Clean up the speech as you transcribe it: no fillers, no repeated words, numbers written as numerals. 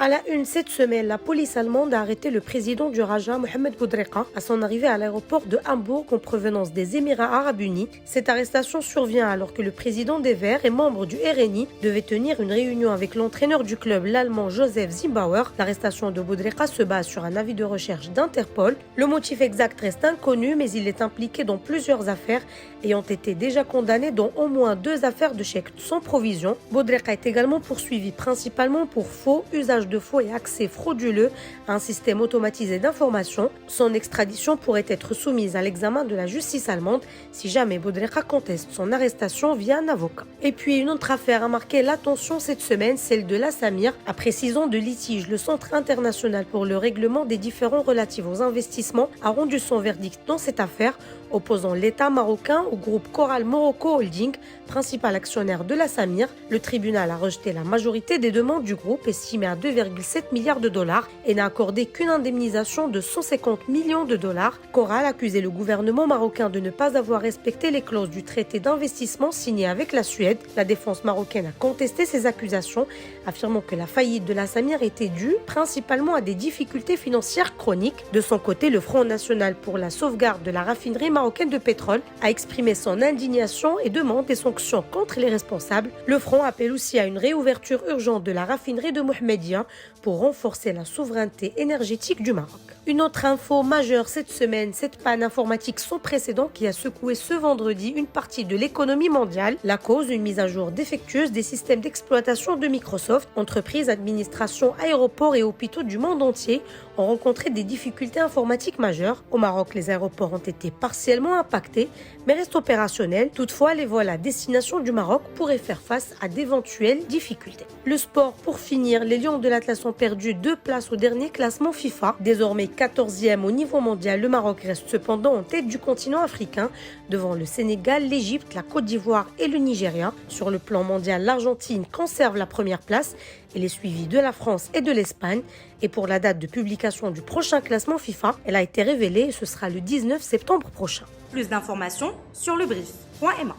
À la une cette semaine, la police allemande a arrêté le président du Raja, Mohamed Boudrika, à son arrivée à l'aéroport de Hambourg en provenance des Émirats Arabes Unis. Cette arrestation survient alors que le président des Verts et membre du RNI devait tenir une réunion avec l'entraîneur du club, l'Allemand Josef Zimbauer. L'arrestation de Boudrika se base sur un avis de recherche d'Interpol. Le motif exact reste inconnu, mais il est impliqué dans plusieurs affaires ayant été déjà condamné, dont au moins 2 affaires de chèques sans provision. Boudrika est également poursuivi principalement pour faux, usage de faux et accès frauduleux à un système automatisé d'information. Son extradition pourrait être soumise à l'examen de la justice allemande si jamais Boudrika conteste son arrestation via un avocat. Et puis une autre affaire a marqué l'attention cette semaine, celle de la Samir. Après 6 ans de litige, le Centre international pour le règlement des différends relatifs aux investissements a rendu son verdict dans cette affaire, opposant l'État marocain au groupe Coral Morocco Holding, principal actionnaire de la Samir. Le tribunal a rejeté la majorité des demandes du groupe, estimées à 2,7 milliards de dollars, et n'a accordé qu'une indemnisation de 150 millions de dollars. Coral accusait le gouvernement marocain de ne pas avoir respecté les clauses du traité d'investissement signé avec la Suède. La défense marocaine a contesté ces accusations, affirmant que la faillite de la Samir était due principalement à des difficultés financières chroniques. De son côté, le Front national pour la sauvegarde de la raffinerie marocaine de pétrole a exprimé son indignation et demande des sanctions contre les responsables. Le Front appelle aussi à une réouverture urgente de la raffinerie de Mohammedia pour renforcer la souveraineté énergétique du Maroc. Une autre info majeure cette semaine, cette panne informatique sans précédent qui a secoué ce vendredi une partie de l'économie mondiale. La cause, une mise à jour défectueuse des systèmes d'exploitation de Microsoft. Entreprises, administrations, aéroports et hôpitaux du monde entier ont rencontré des difficultés informatiques majeures. Au Maroc, les aéroports ont été partiellement impactés, mais restent opérationnels. Toutefois, les vols à destination du Maroc pourraient faire face à d'éventuelles difficultés. Le sport, pour finir, les Lions de l'Atlas ont perdu 2 places au dernier classement FIFA. Désormais 14e au niveau mondial, le Maroc reste cependant en tête du continent africain, devant le Sénégal, l'Égypte, la Côte d'Ivoire et le Nigeria. Sur le plan mondial, l'Argentine conserve la première place. Elle est suivie de la France et de l'Espagne. Et pour la date de publication du prochain classement FIFA, elle a été révélée et ce sera le 19 septembre prochain. Plus d'informations sur lebrief.ma.